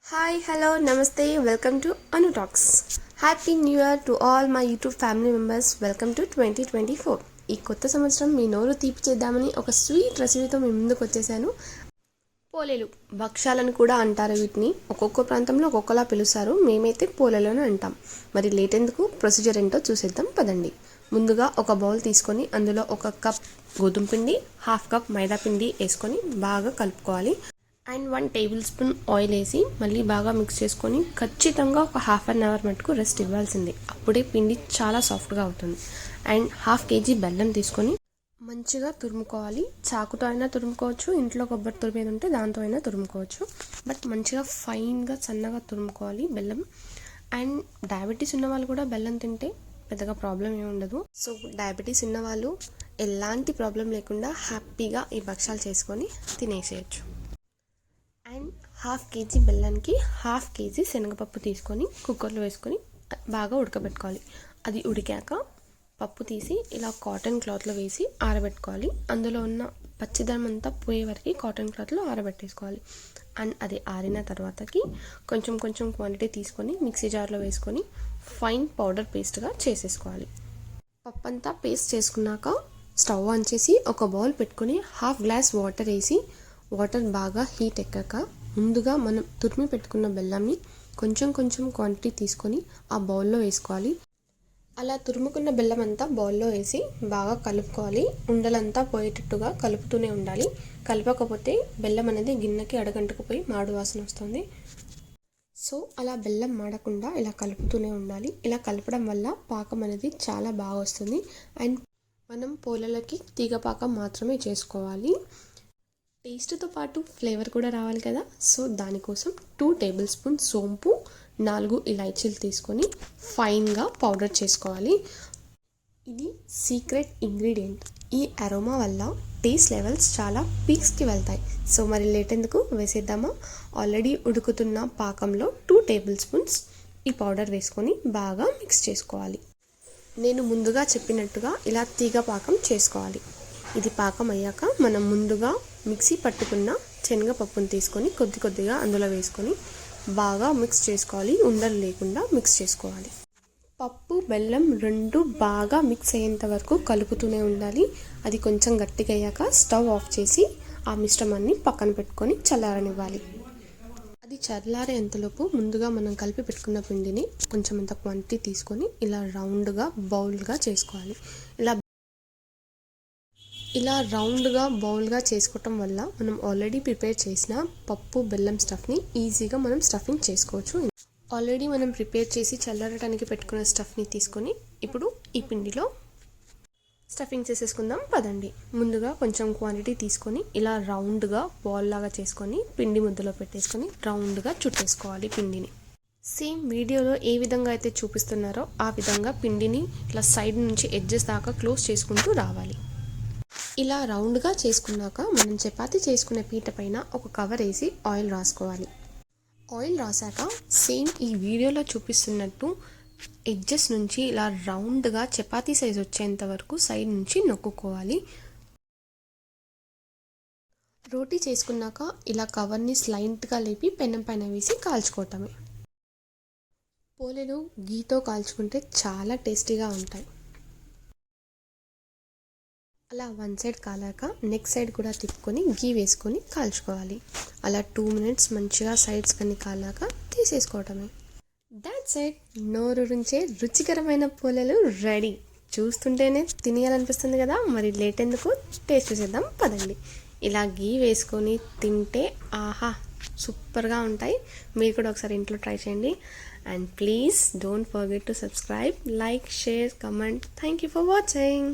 Hi, hello, namaste, welcome to Anu Talks. Happy New Year to all my YouTube family members. Welcome to 2024. ఈ కొత్త సంవత్సరం మీ నోరు తీపి చేద్దామని ఒక స్వీట్ రెసిపీతో మీ ముందుకు వచ్చేసాను. పోలేలు భక్షాలను కూడా అంటారు. వీటిని ఒక్కొక్క ప్రాంతంలో ఒక్కొక్కలా పిలుస్తారు. మేమైతే పోలేలు అని అంటాం. మరి లేట్ ఎందుకు, ప్రొసీజర్ ఏంటో చూసేద్దాం పదండి. ముందుగా ఒక బౌల్ తీసుకొని అందులో ఒక కప్ గోధుమ పిండి, హాఫ్ కప్ మైదా పిండి వేసుకొని బాగా కలుపుకోవాలి. అండ్ 1 టేబుల్ స్పూన్ ఆయిల్ వేసి మళ్ళీ బాగా మిక్స్ చేసుకొని ఖచ్చితంగా ఒక హాఫ్ అన్ అవర్ మటుకు రెస్ట్ ఇవ్వాల్సిందే. అప్పుడే పిండి చాలా సాఫ్ట్గా అవుతుంది. అండ్ హాఫ్ కేజీ బెల్లం తీసుకొని మంచిగా తురుముకోవాలి. చాకుతో అయినా తురుముకోవచ్చు, ఇంట్లో కొబ్బరి తురిమేది ఉంటే దాంతో అయినా తురుముకోవచ్చు. బట్ మంచిగా ఫైన్గా సన్నగా తురుముకోవాలి బెల్లం. అండ్ డయాబెటీస్ ఉన్న వాళ్ళు కూడా బెల్లం తింటే పెద్దగా ప్రాబ్లం ఏమి ఉండదు. సో డయాబెటీస్ ఉన్న వాళ్ళు ఎలాంటి ప్రాబ్లం లేకుండా హ్యాపీగా ఈ భక్షాలు చేసుకొని తినేసేయచ్చు. అండ్ హాఫ్ కేజీ బెల్లానికి హాఫ్ కేజీ శనగపప్పు తీసుకొని కుక్కర్లో వేసుకొని బాగా ఉడకబెట్టుకోవాలి. అది ఉడికాక పప్పు తీసి ఇలా కాటన్ క్లాత్లో వేసి ఆరబెట్టుకోవాలి. అందులో ఉన్న పచ్చిదనం అంతా పోయే వరకు కాటన్ క్లాత్లో ఆరబెట్టేసుకోవాలి. అండ్ అది ఆరిన తర్వాతకి కొంచెం కొంచెం క్వాంటిటీ తీసుకొని మిక్సీ జార్లో వేసుకొని ఫైన్ పౌడర్ పేస్ట్గా చేసేసుకోవాలి. పప్పు అంతా పేస్ట్ చేసుకున్నాక స్టవ్ ఆన్ చేసి ఒక బౌల్ పెట్టుకొని హాఫ్ గ్లాస్ వాటర్ వేసి వాటర్ బాగా హీట్ ఎక్కాక ముందుగా మనం తురిమి పెట్టుకున్న బెల్లంని కొంచెం కొంచెం క్వాంటిటీ తీసుకొని ఆ బౌల్లో వేసుకోవాలి. అలా తురుముకున్న బెల్లం అంతా బౌల్లో వేసి బాగా కలుపుకోవాలి. ఉండలంతా పోయేటట్టుగా కలుపుతూనే ఉండాలి. కలపకపోతే బెల్లం అనేది గిన్నెకి అడగంటుకుపోయి మాడు వాసన వస్తుంది. సో అలా బెల్లం మాడకుండా ఇలా కలుపుతూనే ఉండాలి. ఇలా కలపడం వల్ల పాకం అనేది చాలా బాగా వస్తుంది. అండ్ మనం పోలలకి తీగ పాకం మాత్రమే చేసుకోవాలి. టేస్ట్తో పాటు ఫ్లేవర్ కూడా రావాలి కదా. సో దానికోసం 2 టేబుల్ స్పూన్ సోంపు, 4 ఇలాచీలు తీసుకొని ఫైన్గా పౌడర్ చేసుకోవాలి. ఇది సీక్రెట్ ఇంగ్రీడియంట్. ఈ అరోమా వల్ల టేస్ట్ లెవెల్స్ చాలా పీక్స్కి వెళ్తాయి. సో మరి లేట్ ఎందుకు, వేసేద్దామా. ఆల్రెడీ ఉడుకుతున్న పాకంలో 2 టేబుల్ స్పూన్స్ ఈ పౌడర్ వేసుకొని బాగా మిక్స్ చేసుకోవాలి. నేను ముందుగా చెప్పినట్టుగా ఇలా తీగ పాకం చేసుకోవాలి. ఇది పాకం అయ్యాక మనం ముందుగా మిక్సీ పట్టుకున్న శనగపప్పును తీసుకొని కొద్ది కొద్దిగా అందులో వేసుకొని బాగా మిక్స్ చేసుకోవాలి. ఉండలు లేకుండా మిక్స్ చేసుకోవాలి. పప్పు బెల్లం రెండు బాగా మిక్స్ అయ్యేంత వరకు కలుపుతూనే ఉండాలి. అది కొంచెం గట్టిగా అయ్యాక స్టవ్ ఆఫ్ చేసి ఆ మిశ్రమాన్ని పక్కన పెట్టుకొని చల్లారనివ్వాలి. అది చల్లారేంతలోపు ముందుగా మనం కలిపి పెట్టుకున్న పిండిని కొంచెం అంత క్వాంటిటీ తీసుకొని ఇలా రౌండ్గా బౌల్గా చేసుకోవాలి. ఇలా రౌండ్గా బౌల్గా చేసుకోవటం వల్ల మనం ఆల్రెడీ ప్రిపేర్ చేసిన పప్పు బెల్లం స్టఫ్ని ఈజీగా మనం స్టఫింగ్ చేసుకోవచ్చు. ఆల్రెడీ మనం ప్రిపేర్ చేసి చల్లారడానికి పెట్టుకున్న స్టఫ్ని తీసుకొని ఇప్పుడు ఈ పిండిలో స్టఫింగ్ చేసేసుకుందాం పదండి. ముందుగా కొంచెం క్వాంటిటీ తీసుకొని ఇలా రౌండ్గా బాల్ లాగా చేసుకొని పిండి ముద్దలో పెట్టేసుకొని రౌండ్గా చుట్టేసుకోవాలి పిండిని. సేమ్ వీడియోలో ఏ విధంగా అయితే చూపిస్తున్నారో ఆ విధంగా పిండిని ఇట్లా సైడ్ నుంచి ఎడ్జెస్ దాకా క్లోజ్ చేసుకుంటూ రావాలి. ఇలా రౌండ్గా చేసుకున్నాక మనం చపాతీ చేసుకునే పీట పైన ఒక కవర్ వేసి ఆయిల్ రాసుకోవాలి. ఆయిల్ రాసాక సేమ్ ఈ వీడియోలో చూపిస్తున్నట్టు ఎడ్జెస్ నుంచి ఇలా రౌండ్గా చపాతీ సైజ్ వచ్చేంత వరకు సైడ్ నుంచి నొక్కుకోవాలి. రోటీ చేసుకున్నాక ఇలా కవర్ని స్లైట్గా లేపి పెనం పైన వేసి కాల్చుకోవటమే. పోలేలు గీతో కాల్చుకుంటే చాలా టేస్టీగా ఉంటాయి. అలా 1 సైడ్ కాలాక నెక్స్ట్ సైడ్ కూడా తిప్పుకొని గీ వేసుకొని కాల్చుకోవాలి. అలా 2 మినిట్స్ మంచిగా సైడ్స్ కన్నీ కాలాక తీసేసుకోవటమే. That's it. నోరూరించే రుచికరమైన పోలేలు రెడీ. చూస్తుంటేనే తినేయాలనిపిస్తుంది కదా. మరి లేట్ ఎందుకు, టేస్ట్ చేద్దాం పదండి. ఇలా గీ వేసుకొని తింటే ఆహా సూపర్గా ఉంటాయి. మీరు కూడా ఒకసారి ఇంట్లో ట్రై చేయండి. And please don't forget to subscribe, like, share, comment. Thank you for watching.